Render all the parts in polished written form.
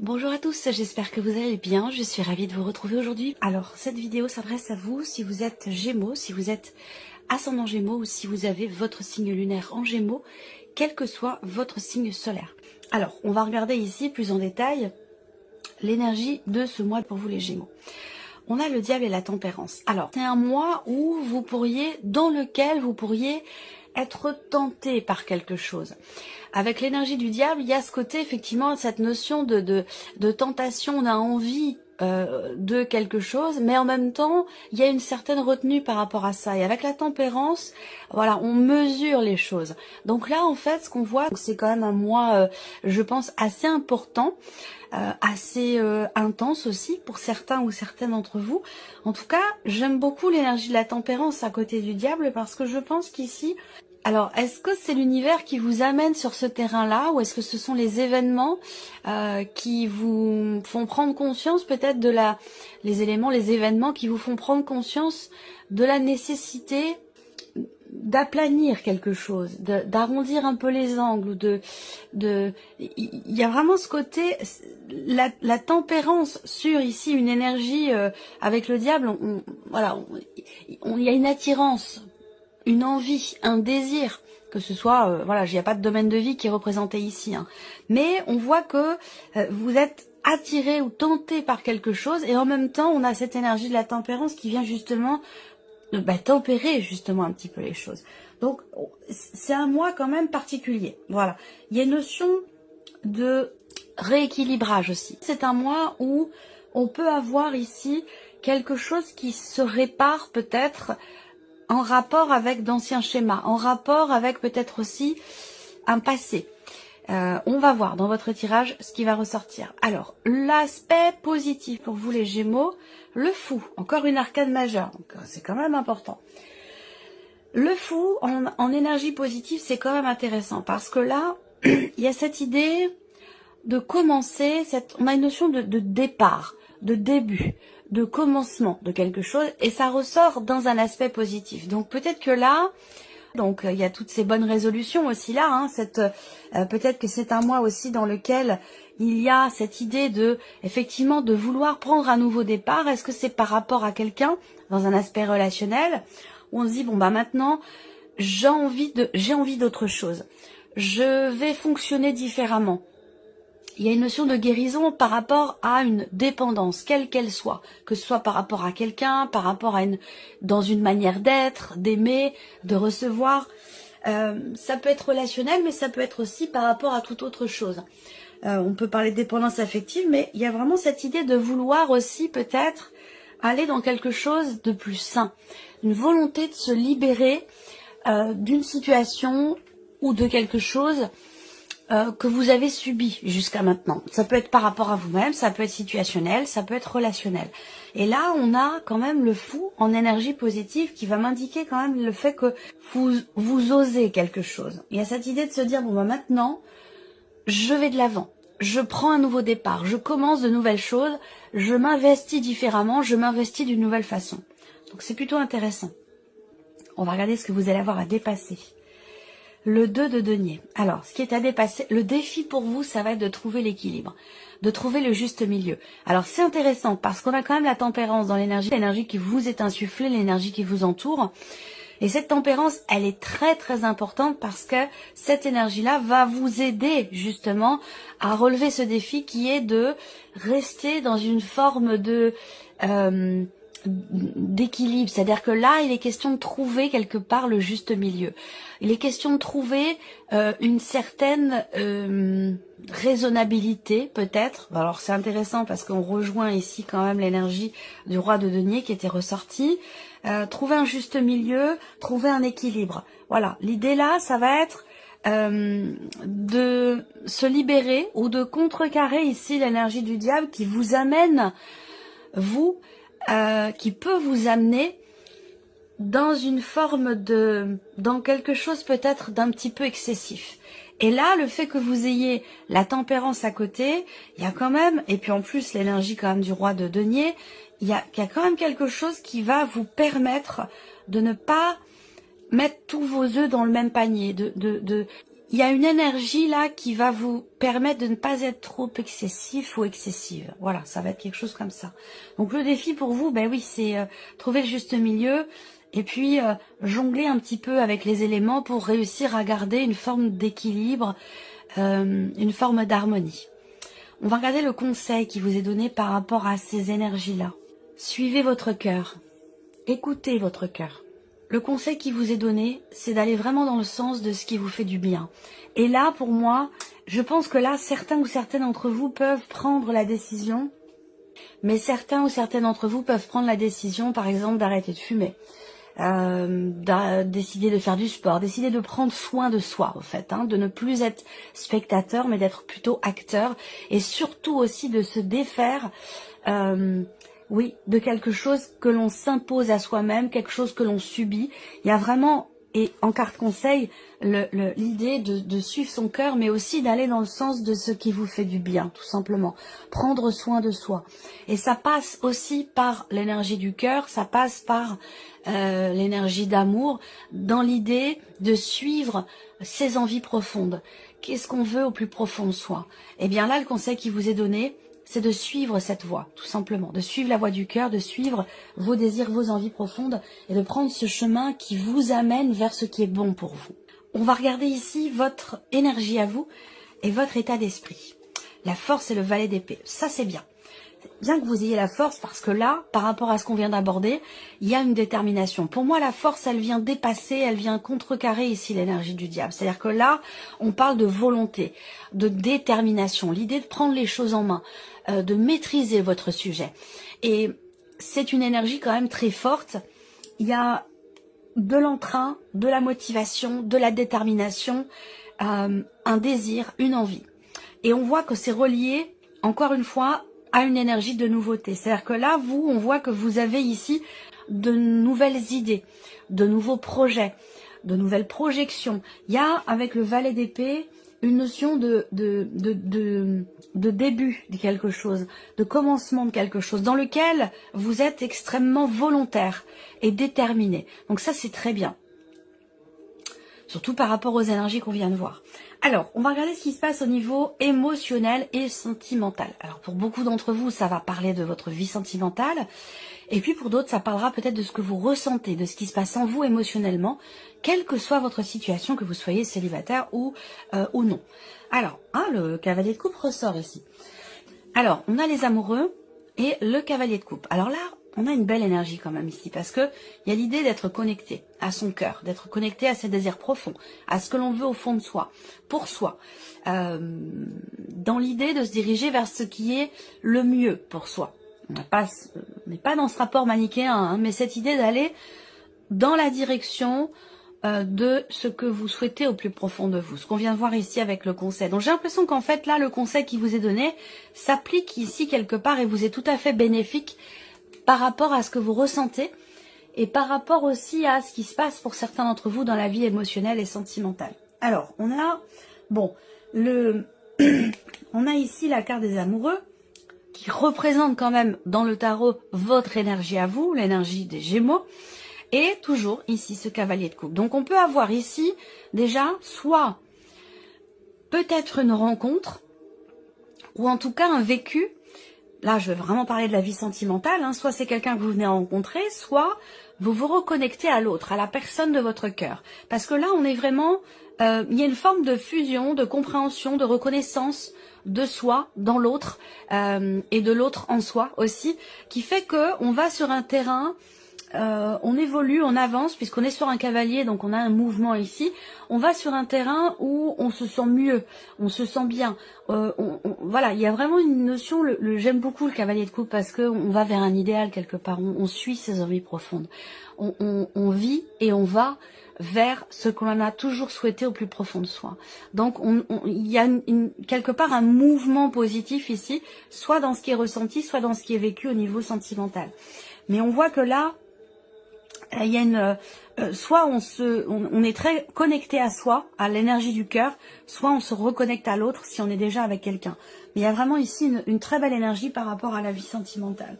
Bonjour à tous, j'espère que vous allez bien, je suis ravie de vous retrouver aujourd'hui. Alors cette vidéo s'adresse à vous si vous êtes Gémeaux, si vous êtes ascendant Gémeaux ou si vous avez votre signe lunaire en Gémeaux, quel que soit votre signe solaire. Alors on va regarder ici plus en détail l'énergie de ce mois pour vous les Gémeaux. On a le diable et la tempérance. Alors c'est un mois où dans lequel vous pourriez être tenté par quelque chose. Avec l'énergie du diable, il y a ce côté, effectivement, cette notion de tentation, on a envie de quelque chose, mais en même temps, il y a une certaine retenue par rapport à ça. Et avec la tempérance, voilà, on mesure les choses. Donc là, en fait, ce qu'on voit, c'est quand même un mois, je pense, assez important, assez intense aussi pour certains ou certaines d'entre vous. En tout cas, j'aime beaucoup l'énergie de la tempérance à côté du diable parce que je pense qu'ici, alors, est-ce que c'est l'univers qui vous amène sur ce terrain-là ou est-ce que ce sont les événements qui vous font prendre conscience peut-être de les événements qui vous font prendre conscience de la nécessité d'aplanir quelque chose, d'arrondir un peu les angles, il y a vraiment ce côté, la tempérance sur ici une énergie avec le diable, il y a une attirance, une envie, un désir, que ce soit, il n'y a pas de domaine de vie qui est représenté ici, hein. Mais on voit que vous êtes attiré ou tenté par quelque chose, et en même temps, on a cette énergie de la tempérance qui vient justement tempérer justement un petit peu les choses. Donc, c'est un mois quand même particulier. Voilà. Il y a une notion de rééquilibrage aussi. C'est un mois où on peut avoir ici quelque chose qui se répare peut-être en rapport avec d'anciens schémas, en rapport avec peut-être aussi un passé. On va voir dans votre tirage ce qui va ressortir. Alors, l'aspect positif pour vous les Gémeaux, le fou, encore une arcane majeure, donc c'est quand même important. Le fou en énergie positive, c'est quand même intéressant parce que là, il y a cette idée de commencer, on a une notion de départ, de début, de commencement de quelque chose et ça ressort dans un aspect positif. Donc peut-être que là, il y a toutes ces bonnes résolutions aussi là, hein, peut-être que c'est un mois aussi dans lequel il y a cette idée effectivement de vouloir prendre un nouveau départ. Est-ce que c'est par rapport à quelqu'un dans un aspect relationnel où on se dit maintenant j'ai envie d'autre chose, je vais fonctionner différemment. Il y a une notion de guérison par rapport à une dépendance, quelle qu'elle soit, que ce soit par rapport à quelqu'un, par rapport dans une manière d'être, d'aimer, de recevoir. Ça peut être relationnel, mais ça peut être aussi par rapport à toute autre chose. On peut parler de dépendance affective, mais il y a vraiment cette idée de vouloir aussi peut-être aller dans quelque chose de plus sain. Une volonté de se libérer d'une situation ou de quelque chose que vous avez subi jusqu'à maintenant. Ça peut être par rapport à vous-même, ça peut être situationnel, ça peut être relationnel. Et là, on a quand même le fou en énergie positive qui va m'indiquer quand même le fait que vous osez quelque chose. Il y a cette idée de se dire, maintenant, je vais de l'avant. Je prends un nouveau départ, je commence de nouvelles choses, je m'investis différemment, je m'investis d'une nouvelle façon. Donc c'est plutôt intéressant. On va regarder ce que vous allez avoir à dépasser. Le 2 de denier. Alors, ce qui est à dépasser, le défi pour vous, ça va être de trouver l'équilibre, de trouver le juste milieu. Alors, c'est intéressant parce qu'on a quand même la tempérance dans l'énergie qui vous est insufflée, l'énergie qui vous entoure. Et cette tempérance, elle est très très importante parce que cette énergie-là va vous aider justement à relever ce défi qui est de rester dans une forme d'équilibre, c'est-à-dire que là il est question de trouver quelque part le juste milieu, il est question de trouver une certaine raisonnabilité peut-être. Alors c'est intéressant parce qu'on rejoint ici quand même l'énergie du roi de denier qui était ressortie, trouver un juste milieu, trouver un équilibre. Voilà, l'idée là ça va être de se libérer ou de contrecarrer ici l'énergie du diable qui vous amène qui peut vous amener dans une forme dans quelque chose peut-être d'un petit peu excessif. Et là, le fait que vous ayez la tempérance à côté, il y a quand même, et puis en plus l'énergie quand même du roi de denier, il y a quand même quelque chose qui va vous permettre de ne pas mettre tous vos œufs dans le même panier, il y a une énergie là qui va vous permettre de ne pas être trop excessif ou excessive. Voilà, ça va être quelque chose comme ça. Donc le défi pour vous, ben oui, c'est trouver le juste milieu et puis jongler un petit peu avec les éléments pour réussir à garder une forme d'équilibre, une forme d'harmonie. On va regarder le conseil qui vous est donné par rapport à ces énergies-là. Suivez votre cœur, écoutez votre cœur. Le conseil qui vous est donné, c'est d'aller vraiment dans le sens de ce qui vous fait du bien. Et là, pour moi, je pense que là, certains ou certaines d'entre vous peuvent prendre la décision, mais certains ou certaines d'entre vous peuvent prendre la décision, par exemple, d'arrêter de fumer, décider de faire du sport, décider de prendre soin de soi, en fait, de ne plus être spectateur, mais d'être plutôt acteur, et surtout aussi de se défaire... oui, de quelque chose que l'on s'impose à soi-même, quelque chose que l'on subit. Il y a vraiment, et en carte conseil, l'idée de suivre son cœur, mais aussi d'aller dans le sens de ce qui vous fait du bien, tout simplement. Prendre soin de soi. Et ça passe aussi par l'énergie du cœur, ça passe par l'énergie d'amour, dans l'idée de suivre ses envies profondes. Qu'est-ce qu'on veut au plus profond de soi? Eh bien là, le conseil qui vous est donné, c'est de suivre cette voie, tout simplement, de suivre la voie du cœur, de suivre vos désirs, vos envies profondes et de prendre ce chemin qui vous amène vers ce qui est bon pour vous. On va regarder ici votre énergie à vous et votre état d'esprit. La force et le valet d'épée, ça c'est bien. C'est bien que vous ayez la force parce que là, par rapport à ce qu'on vient d'aborder, il y a une détermination. Pour moi, la force, elle vient dépasser, elle vient contrecarrer ici l'énergie du diable. C'est-à-dire que là, on parle de volonté, de détermination, l'idée de prendre les choses en main, de maîtriser votre sujet. Et c'est une énergie quand même très forte. Il y a de l'entrain, de la motivation, de la détermination, un désir, une envie. Et on voit que c'est relié, encore une fois, à une énergie de nouveauté. C'est-à-dire que là, on voit que vous avez ici de nouvelles idées, de nouveaux projets, de nouvelles projections. Il y a, avec le valet d'épée, une notion de début de quelque chose, de commencement de quelque chose, dans lequel vous êtes extrêmement volontaire et déterminé. Donc ça, c'est très bien. Surtout par rapport aux énergies qu'on vient de voir. Alors, on va regarder ce qui se passe au niveau émotionnel et sentimental. Alors, pour beaucoup d'entre vous, ça va parler de votre vie sentimentale. Et puis, pour d'autres, ça parlera peut-être de ce que vous ressentez, de ce qui se passe en vous émotionnellement, quelle que soit votre situation, que vous soyez célibataire ou non. Alors, le cavalier de coupe ressort ici. Alors, on a les amoureux et le cavalier de coupe. Alors là, on a une belle énergie quand même ici, parce que il y a l'idée d'être connecté à son cœur, d'être connecté à ses désirs profonds, à ce que l'on veut au fond de soi, pour soi, dans l'idée de se diriger vers ce qui est le mieux pour soi. On n'est pas dans ce rapport manichéen, mais cette idée d'aller dans la direction de ce que vous souhaitez au plus profond de vous, ce qu'on vient de voir ici avec le conseil. Donc j'ai l'impression qu'en fait là, le conseil qui vous est donné s'applique ici quelque part et vous est tout à fait bénéfique par rapport à ce que vous ressentez et par rapport aussi à ce qui se passe pour certains d'entre vous dans la vie émotionnelle et sentimentale. Alors, on a, on a ici la carte des amoureux qui représente quand même dans le tarot votre énergie à vous, l'énergie des Gémeaux, et toujours ici ce cavalier de coupe. Donc on peut avoir ici déjà soit peut-être une rencontre ou en tout cas un vécu. Là, je vais vraiment parler de la vie sentimentale. Soit c'est quelqu'un que vous venez rencontrer, soit vous vous reconnectez à l'autre, à la personne de votre cœur. Parce que là, on est vraiment... il y a une forme de fusion, de compréhension, de reconnaissance de soi dans l'autre et de l'autre en soi aussi, qui fait que on va sur un terrain... on évolue, on avance, puisqu'on est sur un cavalier, donc on a un mouvement ici. On va sur un terrain où on se sent mieux, on se sent bien. Voilà, il y a vraiment une notion, j'aime beaucoup le cavalier de coupe parce qu'on va vers un idéal quelque part, on suit ses envies profondes. On vit et on va vers ce qu'on a toujours souhaité au plus profond de soi. Donc il y a quelque part un mouvement positif ici, soit dans ce qui est ressenti, soit dans ce qui est vécu au niveau sentimental. Mais on voit que là, il y a soit on est très connecté à soi, à l'énergie du cœur, soit on se reconnecte à l'autre si on est déjà avec quelqu'un. Mais il y a vraiment ici une très belle énergie par rapport à la vie sentimentale.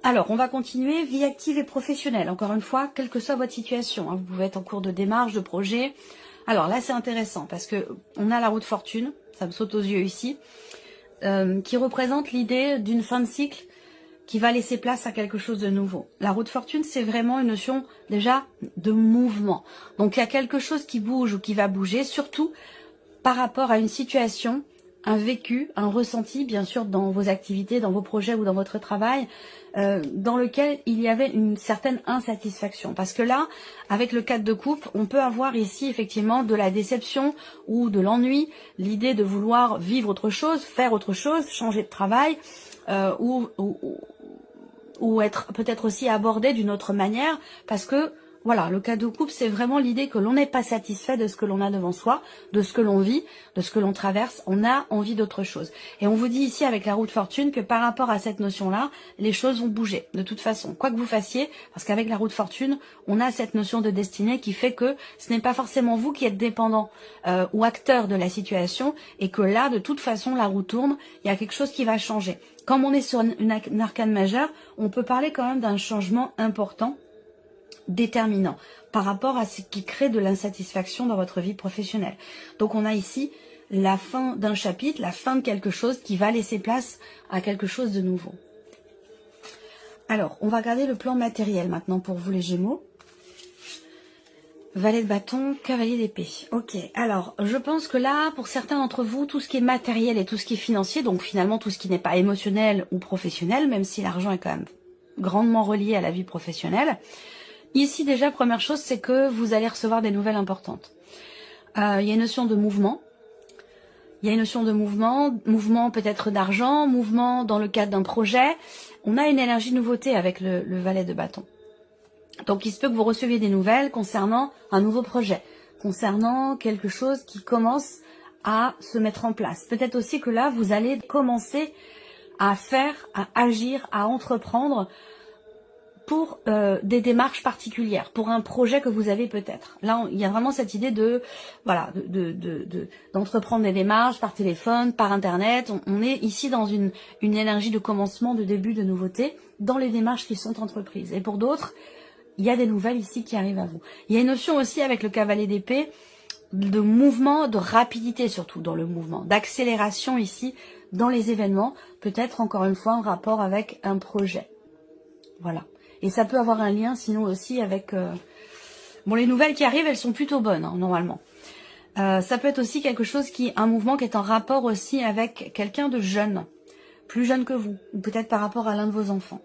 Alors, on va continuer, vie active et professionnelle. Encore une fois, quelle que soit votre situation, vous pouvez être en cours de démarche, de projet, Alors là, c'est intéressant parce que on a la roue de fortune, ça me saute aux yeux ici, qui représente l'idée d'une fin de cycle qui va laisser place à quelque chose de nouveau. La roue de fortune, c'est vraiment une notion déjà de mouvement. Donc il y a quelque chose qui bouge ou qui va bouger, surtout par rapport à une situation, un vécu, un ressenti, bien sûr, dans vos activités, dans vos projets ou dans votre travail, dans lequel il y avait une certaine insatisfaction. Parce que là, avec le 4 de coupe, on peut avoir ici effectivement de la déception ou de l'ennui, l'idée de vouloir vivre autre chose, faire autre chose, changer de travail, ou être peut-être aussi abordé d'une autre manière, parce que voilà, le cas de coupe, c'est vraiment l'idée que l'on n'est pas satisfait de ce que l'on a devant soi, de ce que l'on vit, de ce que l'on traverse. On a envie d'autre chose. Et on vous dit ici avec la roue de fortune que par rapport à cette notion-là, les choses vont bouger de toute façon. Quoi que vous fassiez, parce qu'avec la roue de fortune, on a cette notion de destinée qui fait que ce n'est pas forcément vous qui êtes dépendant ou acteur de la situation, et que là, de toute façon, la roue tourne, il y a quelque chose qui va changer. Comme on est sur une arcane majeure, on peut parler quand même d'un changement important, déterminant par rapport à ce qui crée de l'insatisfaction dans votre vie professionnelle. Donc on a ici la fin d'un chapitre, la fin de quelque chose qui va laisser place à quelque chose de nouveau. Alors, on va regarder le plan matériel maintenant pour vous les Gémeaux. Valet de bâton, cavalier d'épée. Ok, alors je pense que là, pour certains d'entre vous, tout ce qui est matériel et tout ce qui est financier, donc finalement tout ce qui n'est pas émotionnel ou professionnel, même si l'argent est quand même grandement relié à la vie professionnelle, ici déjà, première chose, c'est que vous allez recevoir des nouvelles importantes. Il y a une notion de mouvement. Il y a une notion de mouvement peut-être d'argent, mouvement dans le cadre d'un projet. On a une énergie de nouveauté avec le valet de bâton. Donc il se peut que vous receviez des nouvelles concernant un nouveau projet, concernant quelque chose qui commence à se mettre en place. Peut-être aussi que là, vous allez commencer à faire, à agir, à entreprendre pour des démarches particulières, pour un projet que vous avez peut-être. Là, il y a vraiment cette idée de voilà, d'entreprendre des démarches par téléphone, par internet. On est ici dans une énergie de commencement, de début, de nouveauté dans les démarches qui sont entreprises. Et pour d'autres, il y a des nouvelles ici qui arrivent à vous. Il y a une notion aussi avec le cavalier d'épée de mouvement, de rapidité surtout dans le mouvement, d'accélération ici dans les événements, peut-être encore une fois en rapport avec un projet. Voilà. Et ça peut avoir un lien sinon aussi avec... Bon, les nouvelles qui arrivent, elles sont plutôt bonnes, hein, normalement. Ça peut être aussi quelque chose un mouvement qui est en rapport aussi avec quelqu'un de jeune, plus jeune que vous, ou peut-être par rapport à l'un de vos enfants.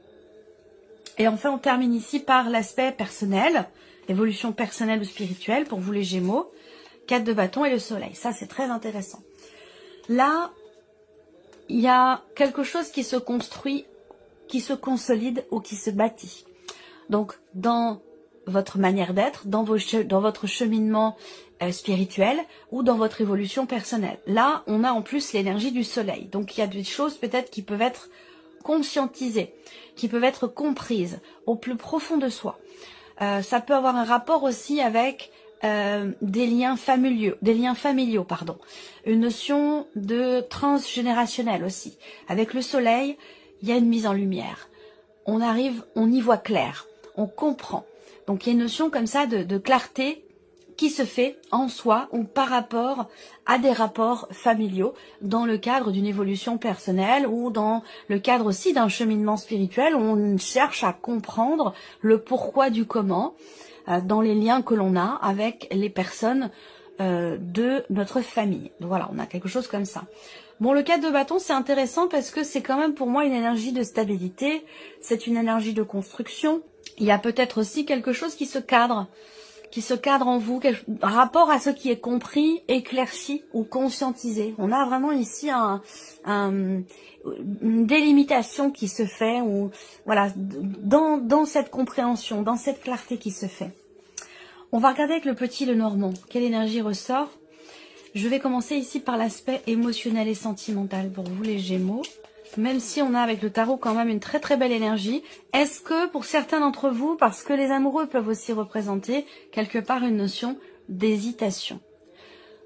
Et enfin, on termine ici par l'aspect personnel, évolution personnelle ou spirituelle pour vous les Gémeaux, 4 de bâton et le soleil. Ça, c'est très intéressant. Là, il y a quelque chose qui se construit, qui se consolide ou qui se bâtit. Donc, dans votre manière d'être, dans votre cheminement spirituel ou dans votre évolution personnelle. Là, on a en plus l'énergie du soleil. Donc, il y a des choses peut-être qui peuvent être conscientisées, qui peuvent être comprises au plus profond de soi. Ça peut avoir un rapport aussi avec des liens familiaux, pardon. Une notion de transgénérationnel aussi. Avec le soleil, il y a une mise en lumière. On y voit clair, on comprend. Donc il y a une notion comme ça de clarté qui se fait en soi ou par rapport à des rapports familiaux dans le cadre d'une évolution personnelle ou dans le cadre aussi d'un cheminement spirituel où on cherche à comprendre le pourquoi du comment dans les liens que l'on a avec les personnes de notre famille. Donc voilà, on a quelque chose comme ça. Bon, le 4 de bâton, c'est intéressant parce que c'est quand même pour moi une énergie de stabilité, c'est une énergie de construction. Il y a peut-être aussi quelque chose qui se cadre en vous, rapport à ce qui est compris, éclairci ou conscientisé. On a vraiment ici une délimitation qui se fait, ou voilà, dans cette compréhension, dans cette clarté qui se fait. On va regarder avec le petit Lenormand, quelle énergie ressort. Je vais commencer ici par l'aspect émotionnel et sentimental pour vous les Gémeaux. Même si on a avec le tarot quand même une très très belle énergie, est-ce que pour certains d'entre vous, parce que les amoureux peuvent aussi représenter quelque part une notion d'hésitation,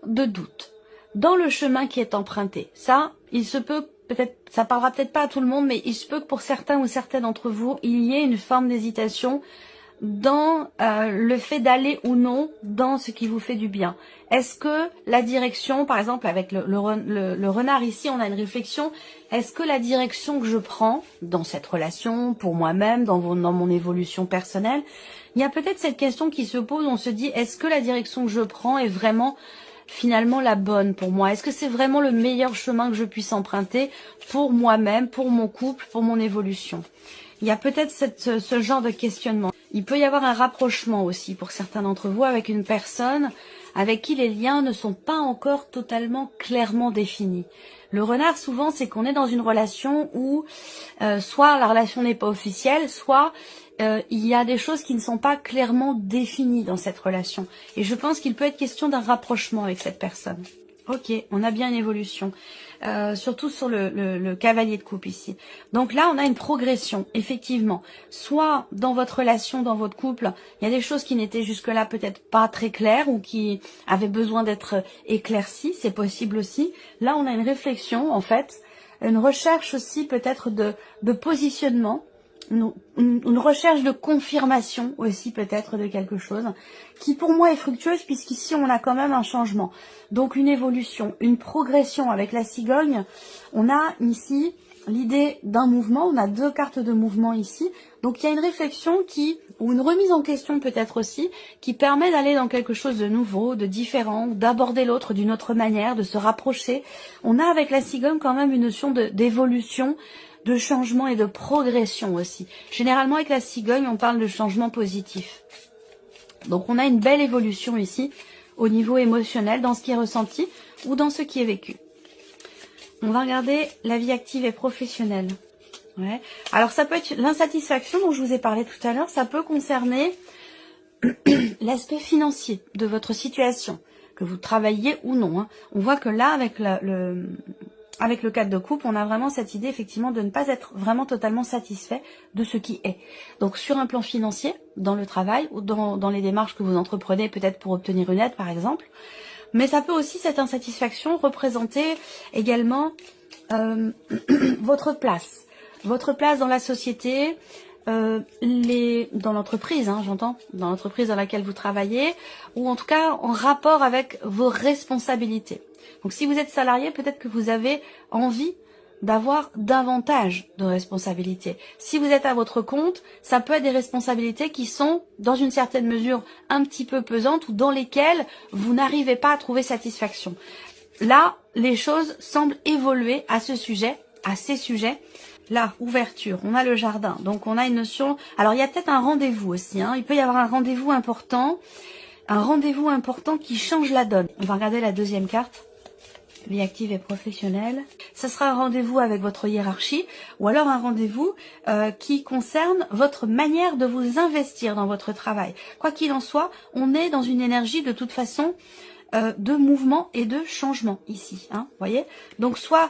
de doute, dans le chemin qui est emprunté. Ça, il se peut peut-être, ça parlera peut-être pas à tout le monde, mais il se peut que pour certains ou certaines d'entre vous, il y ait une forme d'hésitation dans le fait d'aller ou non dans ce qui vous fait du bien. Est-ce que la direction, par exemple avec le renard ici, on a une réflexion, est-ce que la direction que je prends dans cette relation, pour moi-même, dans mon évolution personnelle, il y a peut-être cette question qui se pose, on se dit, est-ce que la direction que je prends est vraiment finalement la bonne pour moi? Est-ce que c'est vraiment le meilleur chemin que je puisse emprunter pour moi-même, pour mon couple, pour mon évolution? Il y a peut-être ce genre de questionnement. Il peut y avoir un rapprochement aussi pour certains d'entre vous avec une personne avec qui les liens ne sont pas encore totalement clairement définis. Le renard, souvent, c'est qu'on est dans une relation où soit la relation n'est pas officielle, soit il y a des choses qui ne sont pas clairement définies dans cette relation. Et je pense qu'il peut être question d'un rapprochement avec cette personne. Ok, on a bien une évolution, surtout sur le cavalier de coupe ici. Donc là, on a une progression, effectivement. Soit dans votre relation, dans votre couple, il y a des choses qui n'étaient jusque-là peut-être pas très claires ou qui avaient besoin d'être éclaircies, c'est possible aussi. Là, on a une réflexion, en fait, une recherche aussi peut-être de positionnement, une recherche de confirmation aussi peut-être de quelque chose qui pour moi est fructueuse puisqu'ici on a quand même un changement, donc une évolution, une progression avec la cigogne. On a ici l'idée d'un mouvement, on a deux cartes de mouvement ici, donc il y a une réflexion ou une remise en question peut-être aussi, qui permet d'aller dans quelque chose de nouveau, de différent, d'aborder l'autre d'une autre manière, de se rapprocher. On a avec la cigogne quand même une notion d'évolution, de changement et de progression aussi. Généralement avec la cigogne, on parle de changement positif. Donc on a une belle évolution ici, au niveau émotionnel, dans ce qui est ressenti ou dans ce qui est vécu. On va regarder la vie active et professionnelle. Ouais. Alors ça peut être l'insatisfaction dont je vous ai parlé tout à l'heure, ça peut concerner l'aspect financier de votre situation, que vous travaillez ou non. Hein. On voit que là, avec avec le cadre de couple, on a vraiment cette idée effectivement de ne pas être vraiment totalement satisfait de ce qui est. Donc sur un plan financier, dans le travail ou dans les démarches que vous entreprenez peut-être pour obtenir une aide par exemple, mais ça peut aussi, cette insatisfaction, représenter également votre place dans la société, dans l'entreprise, hein, j'entends, dans l'entreprise dans laquelle vous travaillez, ou en tout cas en rapport avec vos responsabilités. Donc si vous êtes salarié, peut-être que vous avez envie d'avoir davantage de responsabilités. Si vous êtes à votre compte, ça peut être des responsabilités qui sont, dans une certaine mesure, un petit peu pesantes ou dans lesquelles vous n'arrivez pas à trouver satisfaction. Là, les choses semblent évoluer à ce sujet, à ces sujets. Là, ouverture, on a le jardin, donc on a une notion... Alors, il y a peut-être un rendez-vous aussi, hein. Il peut y avoir un rendez-vous important qui change la donne. On va regarder la deuxième carte. Vie active et professionnelle. Ça sera un rendez-vous avec votre hiérarchie ou alors un rendez-vous qui concerne votre manière de vous investir dans votre travail. Quoi qu'il en soit, on est dans une énergie de toute façon de mouvement et de changement ici. Hein, voyez. Donc soit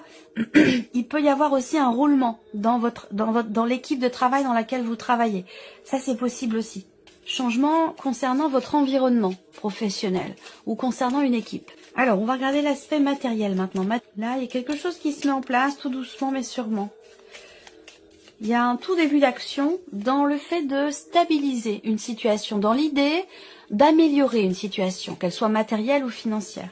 il peut y avoir aussi un roulement dans l'équipe de travail dans laquelle vous travaillez. Ça c'est possible aussi. Changement concernant votre environnement professionnel ou concernant une équipe. Alors, on va regarder l'aspect matériel maintenant. Là, il y a quelque chose qui se met en place, tout doucement mais sûrement. Il y a un tout début d'action dans le fait de stabiliser une situation, dans l'idée d'améliorer une situation, qu'elle soit matérielle ou financière.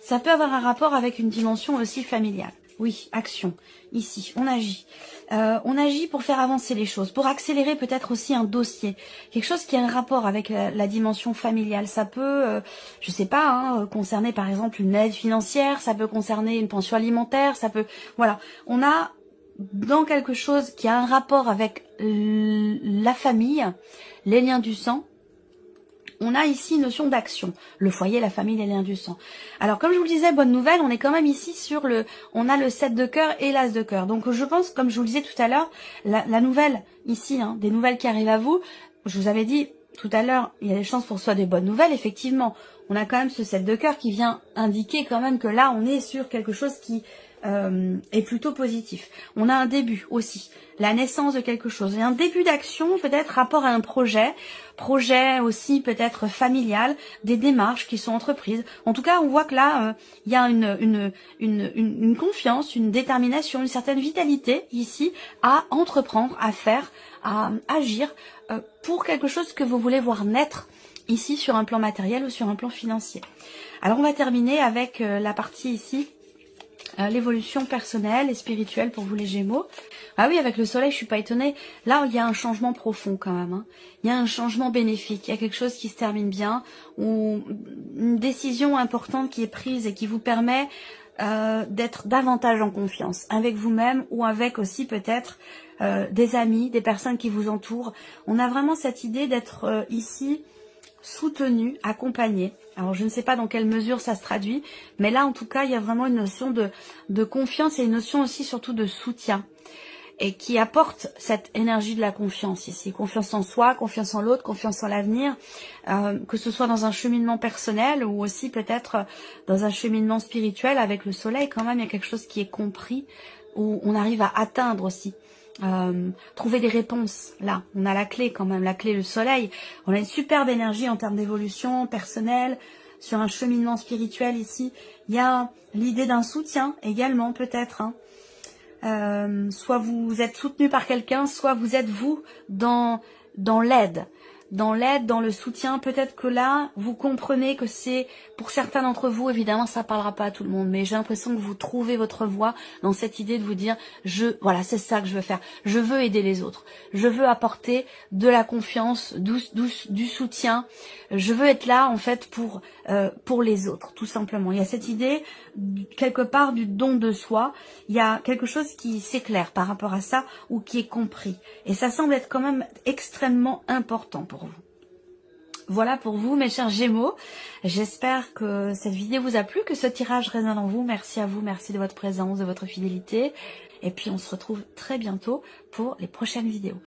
Ça peut avoir un rapport avec une dimension aussi familiale. Oui, action. Ici, on agit. On agit pour faire avancer les choses, pour accélérer peut-être aussi un dossier. Quelque chose qui a un rapport avec la dimension familiale. Ça peut, je sais pas, hein, concerner par exemple une aide financière, ça peut concerner une pension alimentaire, ça peut... Voilà, on a dans quelque chose qui a un rapport avec la famille, les liens du sang. On a ici une notion d'action, le foyer, la famille, les liens du sang. Alors comme je vous le disais, bonne nouvelle, on est quand même ici sur on a le 7 de cœur et l'as de cœur. Donc je pense, comme je vous le disais tout à l'heure, la nouvelle ici, hein, des nouvelles qui arrivent à vous, je vous avais dit tout à l'heure, il y a des chances pour que ce soit des bonnes nouvelles, effectivement. On a quand même ce 7 de cœur qui vient indiquer quand même que là, on est sur quelque chose qui est plutôt positif. On a un début aussi, la naissance de quelque chose. Et un début d'action, peut-être rapport à un projet aussi peut-être familial, des démarches qui sont entreprises. En tout cas, on voit que là, il y a une confiance, une détermination, une certaine vitalité ici à entreprendre, à faire, à agir pour quelque chose que vous voulez voir naître ici sur un plan matériel ou sur un plan financier. Alors on va terminer avec la partie ici, l'évolution personnelle et spirituelle pour vous les Gémeaux. Ah oui, avec le soleil, je suis pas étonnée. Là, il y a un changement profond quand même. Hein. Il y a un changement bénéfique. Il y a quelque chose qui se termine bien, ou une décision importante qui est prise et qui vous permet d'être davantage en confiance avec vous-même ou avec aussi peut-être des amis, des personnes qui vous entourent. On a vraiment cette idée d'être ici soutenu, accompagné. Alors je ne sais pas dans quelle mesure ça se traduit, mais là en tout cas il y a vraiment une notion de confiance et une notion aussi surtout de soutien, et qui apporte cette énergie de la confiance ici. Confiance en soi, confiance en l'autre, confiance en l'avenir, que ce soit dans un cheminement personnel ou aussi peut-être dans un cheminement spirituel. Avec le soleil quand même il y a quelque chose qui est compris, où on arrive à atteindre aussi. Trouver des réponses, là, on a la clé quand même, la clé le soleil, on a une superbe énergie en termes d'évolution personnelle, sur un cheminement spirituel ici, il y a l'idée d'un soutien également peut-être, hein. Soit vous êtes soutenu par quelqu'un, soit vous êtes vous dans l'aide, dans le soutien. Peut-être que là, vous comprenez que c'est, pour certains d'entre vous, évidemment, ça parlera pas à tout le monde, mais j'ai l'impression que vous trouvez votre voie dans cette idée de vous dire, voilà, c'est ça que je veux faire. Je veux aider les autres. Je veux apporter de la confiance, du soutien. Je veux être là, en fait, pour les autres, tout simplement. Il y a cette idée, quelque part, du don de soi. Il y a quelque chose qui s'éclaire par rapport à ça, ou qui est compris. Et ça semble être quand même extrêmement important pour vous. Voilà pour vous, mes chers Gémeaux. J'espère que cette vidéo vous a plu, que ce tirage résonne en vous. Merci à vous, merci de votre présence, de votre fidélité. Et puis on se retrouve très bientôt pour les prochaines vidéos.